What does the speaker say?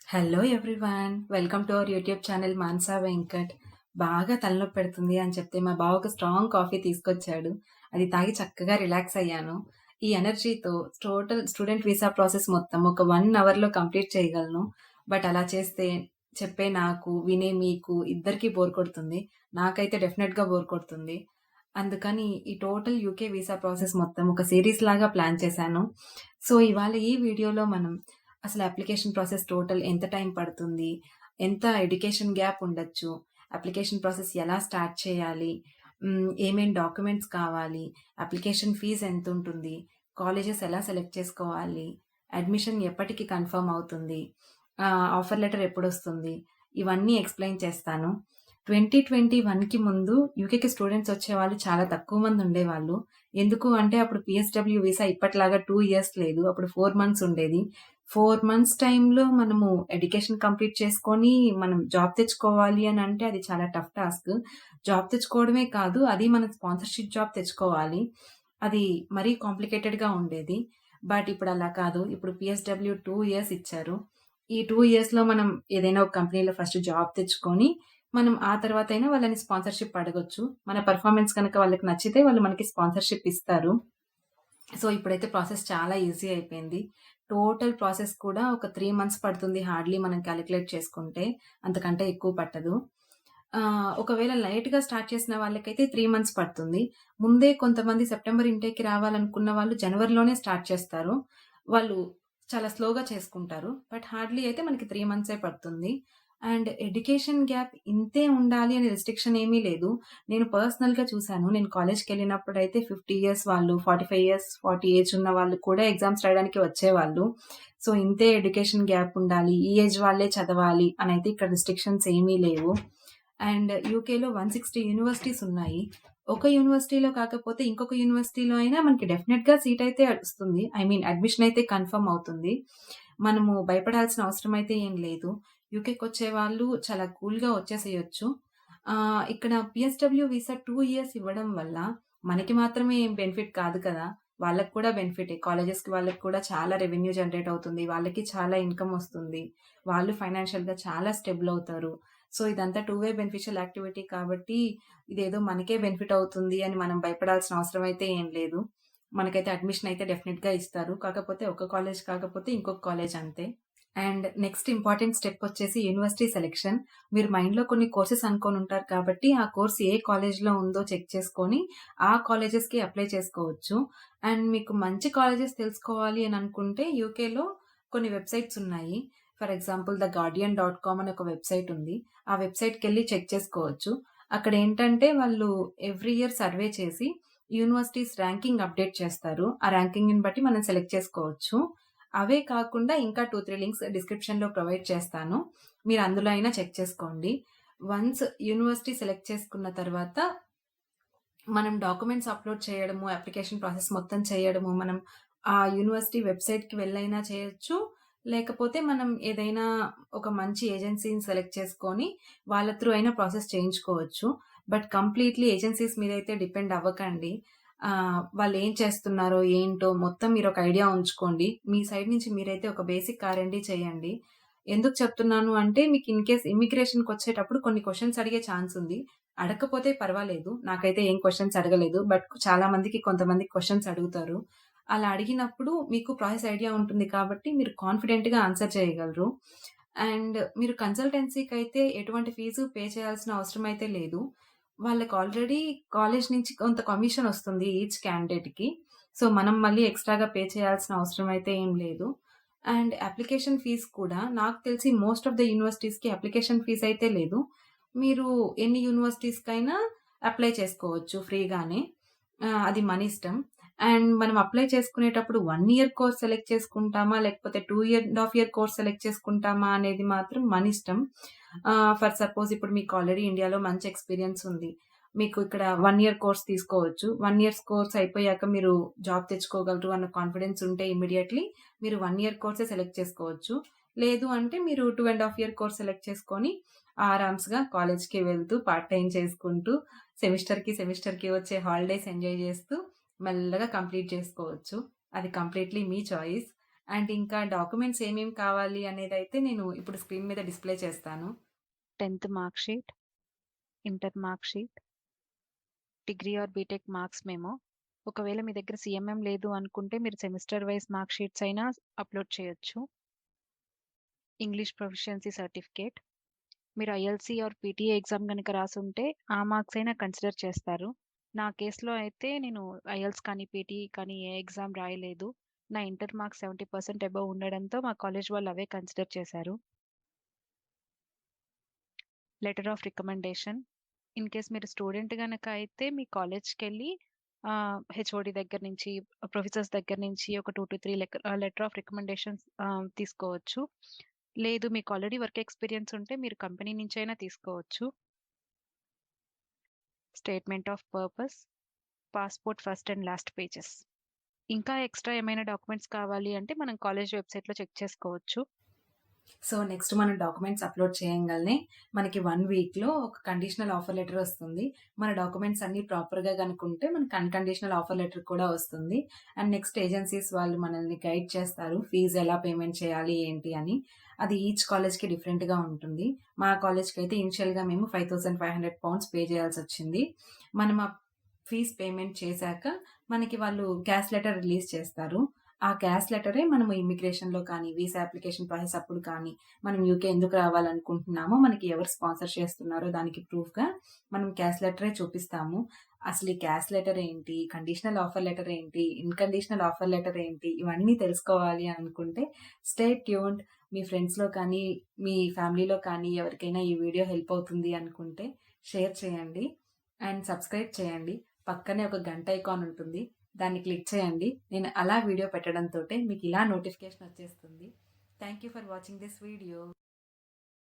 Hello everyone. Welcome to our YouTube channel Mansa Venkat. బాగా తలనొప్పి పెడుతుంది అని చెప్తే మా బావ ఒక స్ట్రాంగ్ కాఫీ తీసుకొచ్చాడు. అది తాగి చక్కగా రిలాక్స్ అయ్యాను. ఈ ఎనర్జీతో టోటల్ స్టూడెంట్ వీసా ప్రాసెస్ మొత్తం ఒక 1 అవర్‌లో కంప్లీట్ చేయగలను. బట్ అలా చేస్తే చెప్పే నాకు, వినే మీకు ఇద్దరికీ బోర్ కొడుతుంది. నాకైతే డెఫినెట్‌గా బోర్ కొడుతుంది. అందుకని ఈ టోటల్ యూకే వీసా ప్రాసెస్ మొత్తం ఒక సీరీస్ లాగా ప్లాన్ చేశాను. సో, ఇవాళ ఈ వీడియోలో మనం అసలు అప్లికేషన్ ప్రాసెస్ టోటల్ ఎంత టైం పడుతుంది? ఎంత ఎడ్యుకేషన్ గ్యాప్ ఉండొచ్చు? అప్లికేషన్ ప్రాసెస్ ఎలా స్టార్ట్ చేయాలి? ఏమేం డాక్యుమెంట్స్ కావాలి? అప్లికేషన్ ఫీజ్ ఎంతుంటుంది? కాలేజెస్ ఎలా సెలెక్ట్ చేసుకోవాలి? అడ్మిషన్ ఎప్పటికి కన్ఫర్మ్ అవుతుంది? ఆఫర్ లెటర్ ఎప్పుడొస్తుంది? ఇవన్నీ ఎక్స్‌ప్లెయిన్ చేస్తాను. 2021కి ముందు యూకేకి స్టూడెంట్స్ వచ్చేవాళ్ళు చాలా తక్కువ మంది ఉండేవాళ్ళు. ఎందుకు అంటే అప్పుడు పీఎస్‌డబ్ల్యూ వీసా ఇప్పటిలాగా 2 ఇయర్స్ లేదు. అప్పుడు 4 మంత్స్ ఉండేది. 4 మంత్స్ టైమ్‌లో మనము ఎడ్యుకేషన్ కంప్లీట్ చేసుకొని, మనం జాబ్ తెచ్చుకోవాలి అనంటే అది చాలా టఫ్ టాస్క్. జాబ్ తెచ్చుకోవడమే కాదు, అది మన స్పాన్సర్‌షిప్ జాబ్ తెచ్చుకోవాలి. అది మరీ కాంప్లికేటెడ్‌గా ఉండేది. బట్ ఇప్పుడలా కాదు. ఇప్పుడు పీఎస్‌డబ్ల్యూ 2 ఇయర్స్ ఇచ్చారు. ఈ 2 ఇయర్స్‌లో మనం ఏదైనా ఒక కంపెనీలో ఫస్ట్ జాబ్ తెచ్చుకొని, మనం ఆ తర్వాతైనా వాళ్ళని స్పాన్సర్‌షిప్ అడగొచ్చు. మన పెర్ఫార్మన్స్ గనక వాళ్ళకి నచ్చితే వాళ్ళు మనకి స్పాన్సర్‌షిప్ ఇస్తారు. సో, ఇప్పుడైతే ప్రాసెస్ చాలా ఈజీ అయిపోయింది. టోటల్ ప్రాసెస్ కూడా ఒక 3 మంత్స్ పడుతుంది హార్డ్‌లీ మనం కాలిక్యులేట్ చేసుకుంటే. అంతకంటే ఎక్కువ పట్టదు. ఒకవేళ లేట్‌గా స్టార్ట్ చేసిన వాళ్ళకైతే 3 మంత్స్ పడుతుంది. ముందే కొంతమంది సెప్టెంబర్ ఇంటేక్‌కి రావాలనుకున్న వాళ్ళు జనవరిలోనే స్టార్ట్ చేస్తారు. వాళ్ళు చాలా స్లోగా చేసుకుంటారు. బట్ హార్డ్‌లీ అయితే మనకి 3 మంత్సే పడుతుంది. అండ్ ఎడ్యుకేషన్ గ్యాప్ ఇంతే ఉండాలి అనే రిస్ట్రిక్షన్ ఏమీ లేదు. నేను పర్సనల్‌గా చూసాను. నేను కాలేజ్‌కెళ్ళినప్పుడైతే 50 ఇయర్స్ వాళ్ళు, 45 ఇయర్స్, 40 ఏజ్ ఉన్న వాళ్ళు కూడా ఎగ్జామ్స్ రాయడానికి వచ్చేవాళ్ళు. సో, ఇంతే ఎడ్యుకేషన్ గ్యాప్ ఉండాలి. ఈ ఏజ్ వాళ్ళే చదవాలి అనైతే ఇక్కడ రిస్ట్రిక్షన్స్ ఏమీ లేవు. అండ్ యూకేలో 160 యూనివర్సిటీస్ ఉన్నాయి. ఒక యూనివర్సిటీలో కాకపోతే ఇంకొక యూనివర్సిటీలో అయినా మనకి డెఫినిట్‌గా సీట్ అయితే వస్తుంది. ఐ మీన్ అడ్మిషన్ అయితే కన్ఫర్మ్ అవుతుంది. మనము భయపడాల్సిన అవసరం అయితే ఏం లేదు. యూకేకొచ్చే వాళ్ళు చాలా కూల్‌గా వచ్చేసేయొచ్చు. ఇక్కడ పీఎస్‌డబ్ల్యూ వీసా 2 ఇయర్స్ ఇవ్వడం వల్ల మనకి మాత్రమే ఏం బెనిఫిట్ కాదు కదా! వాళ్ళకి కూడా బెనిఫిటే. కాలేజెస్‌కి వాళ్ళకి కూడా చాలా రెవెన్యూ జనరేట్ అవుతుంది. వాళ్ళకి చాలా ఇన్‌కమ్ వస్తుంది. వాళ్ళు ఫైనాన్షియల్‌గా చాలా స్టేబుల్ అవుతారు. సో, ఇదంతా టూ వే బెనిఫిషియల్ యాక్టివిటీ కాబట్టి ఇదేదో మనకే బెనిఫిట్ అవుతుంది అని మనం భయపడాల్సిన అవసరం అయితే ఏం లేదు. మనకైతే అడ్మిషన్ అయితే డెఫినిట్‌గా ఇస్తారు. కాకపోతే ఒక కాలేజ్ కాకపోతే ఇంకొక కాలేజ్ అంతే. అండ్ నెక్స్ట్ ఇంపార్టెంట్ స్టెప్ వచ్చేసి యూనివర్సిటీ సెలక్షన్. మీరు మైండ్‌లో కొన్ని కోర్సెస్ అనుకోనుంటారు కాబట్టి, ఆ కోర్స్ ఏ కాలేజ్‌లో ఉందో చెక్ చేసుకొని, ఆ కాలేజెస్‌కి అప్లై చేసుకోవచ్చు. అండ్ మీకు మంచి కాలేజెస్ తెలుసుకోవాలి అని అనుకుంటే, యూకేలో కొన్ని వెబ్‌సైట్స్ ఉన్నాయి. For example the guardian dot com అని ఒక వెబ్‌సైట్ ఉంది. ఆ వెబ్‌సైట్‌కెళ్ళి చెక్ చేసుకోవచ్చు. అక్కడేంటంటే వాళ్ళు ఎవ్రీ ఇయర్ సర్వే చేసి, యూనివర్సిటీస్ ర్యాంకింగ్ అప్డేట్ చేస్తారు. ఆ ర్యాంకింగ్‌ని బట్టి మనం సెలెక్ట్ చేసుకోవచ్చు. అవే కాకుండా ఇంకా 2, 3 లింక్స్ డిస్క్రిప్షన్‌లో ప్రొవైడ్ చేస్తాను. మీరు అందులో అయినా చెక్ చేసుకోండి. వన్స్ యూనివర్సిటీ సెలెక్ట్ చేసుకున్న తర్వాత మనం డాక్యుమెంట్స్ అప్‌లోడ్ చేయడము, అప్లికేషన్ ప్రాసెస్ మొత్తం చేయడము, మనం ఆ యూనివర్సిటీ వెబ్‌సైట్‌కి వెళ్ళైనా చేయొచ్చు. లేకపోతే మనం ఏదైనా ఒక మంచి ఏజెన్సీని సెలెక్ట్ చేసుకొని, వాళ్ళ త్రూ అయినా ప్రాసెస్ చేయించుకోవచ్చు. బట్ కంప్లీట్‌లీ ఏజెన్సీస్ మీదైతే డిపెండ్ అవ్వకండి. వాళ్ళేం చేస్తున్నారో, ఏంటో మొత్తం మీరొక ఐడియా ఉంచుకోండి. మీ సైడ్ నుంచి మీరైతే ఒక బేసిక్ ఆర్&డి చేయండి. ఎందుకు చెప్తున్నాను అంటే, మీకు ఇన్ కేస్ ఇమ్మిగ్రేషన్‌కొచ్చేటప్పుడు కొన్ని క్వెషన్స్ అడిగే ఛాన్స్ ఉంది. అడగకపోతే పర్వాలేదు. నాకైతే ఏం క్వెషన్స్ అడగలేదు. బట్ చాలా మందికి కొంతమందికి క్వెషన్స్ అడుగుతారు. అలా అడిగినప్పుడు మీకు ప్రాసెస్ ఐడియా ఉంటుంది కాబట్టి మీరు కాన్ఫిడెంట్‌గా ఆన్సర్ చేయగలరు. అండ్ మీరు కన్సల్టెన్సీకైతే ఎటువంటి ఫీజు పే చేయాల్సిన అవసరం అయితే లేదు. వాళ్ళకి ఆల్రెడీ కాలేజ్ నుంచి కొంత కమిషన్ ఒస్తుంది ఈచ్ క్యాండిడేట్‌కి. సో, మనం మళ్ళీ ఎక్స్‌ట్రాగా పే చేయాల్సిన అవసరం అయితే ఏం లేదు. అండ్ అప్లికేషన్ ఫీజ్ కూడా నాకు తెలిసి మోస్ట్ ఆఫ్ ద యూనివర్సిటీస్‌కి అప్లికేషన్ ఫీజ్ అయితే లేదు. మీరు ఎన్ని యూనివర్సిటీస్‌కైనా అప్లై చేసుకోవచ్చు ఫ్రీగానే. అది మన ఇష్టం. అండ్ మనం అప్లై చేసుకునేటప్పుడు 1 ఇయర్ కోర్స్ సెలెక్ట్ చేసుకుంటామా? లేకపోతే 2 ½ ఇయర్ కోర్స్ సెలెక్ట్ చేసుకుంటామా? అనేది మాత్రం మనిష్టం. ఫర్ సపోజ్ ఇప్పుడు మీకు ఆల్రెడీ ఇండియాలో మంచి ఎక్స్‌పీరియన్స్ ఉంది. మీకు ఇక్కడ 1 ఇయర్ కోర్స్ తీసుకోవచ్చు. 1 ఇయర్స్ కోర్స్ అయిపోయాక మీరు జాబ్ తెచ్చుకోగలరు అన్న కాన్ఫిడెన్స్ ఉంటే ఇమ్మీడియేట్‌లీ మీరు 1 ఇయర్ కోర్సే సెలెక్ట్ చేసుకోవచ్చు. లేదు అంటే మీరు 2 ½ ఇయర్ కోర్స్ సెలెక్ట్ చేసుకొని ఆరామ్స్‌గా కాలేజ్‌కి వెళ్తూ పార్ట్ టైమ్ చేసుకుంటూ సెమిస్టర్‌కి వచ్చే హాలిడేస్ ఎంజాయ్ చేస్తూ మెల్లగా కంప్లీట్ చేసుకోవచ్చు. అది కంప్లీట్‌లీ మీ చాయిస్. అండ్ ఇంకా డాక్యుమెంట్స్ ఏమేమి కావాలి అనేదైతే నేను ఇప్పుడు స్క్రీన్ మీద డిస్‌ప్లే చేస్తాను. 10th mark sheet, inter mark sheet, degree or BTech marks memo. ఒకవేళ మీ దగ్గర సీఎంఎం లేదు అనుకుంటే మీరు సెమిస్టర్ వైస్ మార్క్ షీట్స్ అయినా అప్‌లోడ్ చేయొచ్చు. English proficiency certificate. మీరు ఐఎల్‌సీ ఆర్ పీటీఏ ఎగ్జామ్ గనుక రాసుంటే ఆ మార్క్స్ అయినా కన్సిడర్ చేస్తారు. నా కేస్‌లో అయితే నేను ఐఎల్టీఎస్ కానీ, పీటీఈ కానీ ఏ ఎగ్జామ్ రాయలేదు. నా ఇంటర్ మార్క్స్ 70% అబోవ్ ఉండడంతో మా కాలేజ్ వాళ్ళు అవే కన్సిడర్ చేశారు. Letter of recommendation. In case మీరు స్టూడెంట్ గనక అయితే మీ కాలేజ్‌కెళ్ళి హెచ్ఓడి దగ్గర నుంచి, ప్రొఫెసర్స్ దగ్గర నుంచి ఒక 2-3 లెటర్ ఆఫ్ రికమెండేషన్స్ తీసుకోవచ్చు. లేదు మీకు ఆల్రెడీ వర్క్ ఎక్స్‌పీరియన్స్ ఉంటే మీరు కంపెనీ నుంచైనా తీసుకోవచ్చు. Statement of purpose, passport first and last pages. ఇంకా ఎక్స్‌ట్రా ఏమైనా డాక్యుమెంట్స్ కావాలి అంటే మనం కాలేజ్ వెబ్‌సైట్‌లో చెక్ చేసుకోవచ్చు. సో, నెక్స్ట్ మనం డాక్యుమెంట్స్ అప్‌లోడ్ చేయంగాల్నే మనకి 1 వీక్‌లో ఒక కండిషనల్ ఆఫర్ లెటర్ వస్తుంది. మన డాక్యుమెంట్స్ అన్నీ ప్రాపర్‌గా గనుకుంటే మనకి అన్‌కండిషనల్ ఆఫర్ లెటర్ కూడా వస్తుంది. అండ్ నెక్స్ట్ ఏజెన్సీస్ వాళ్ళు మనల్ని గైడ్ చేస్తారు. ఫీజ్ ఎలా పేమెంట్ చేయాలి ఏంటి అని. అది ఈచ్ కాలేజ్‌కి డిఫరెంట్‌గా ఉంటుంది. మా కాలేజ్‌కైతే ఇనిషియల్‌గా మేము £5,500 పే చేయాల్సొచ్చింది. మనం ఆ ఫీజ్ పేమెంట్ చేశాక మనకి వాళ్ళు క్యాష్ లెటర్ రిలీజ్ చేస్తారు. ఆ క్యాష్ లెటరే మనము ఇమ్మిగ్రేషన్‌లో కానీ, వీసా అప్లికేషన్ ప్రాసెస్ అప్పుడు కానీ, మనం యూకే ఎందుకు రావాలనుకుంటున్నామో, మనకి ఎవరు స్పాన్సర్ చేస్తున్నారో దానికి ప్రూఫ్‌గా మనం క్యాష్ లెటరే చూపిస్తాము. అసలు ఈ క్యాష్ లెటర్ ఏంటి? కండిషనల్ ఆఫర్ లెటర్ ఏంటి? ఇన్‌కండిషనల్ ఆఫర్ లెటర్ ఏంటి? ఇవన్నీ తెలుసుకోవాలి అనుకుంటే స్టే ట్యూన్డ్. మీ ఫ్రెండ్స్‌లో కానీ, మీ ఫ్యామిలీలో కానీ ఎవరికైనా ఈ వీడియో హెల్ప్ అవుతుంది అనుకుంటే షేర్ చేయండి. అండ్ సబ్స్క్రైబ్ చేయండి. పక్కనే ఒక గంట ఐకాన్ ఉంటుంది. దాన్ని క్లిక్ చేయండి. నేను అలా వీడియో పెట్టడంతోటే మీకిలా నోటిఫికేషన్ వచ్చేస్తుంది. Thank you for watching this video.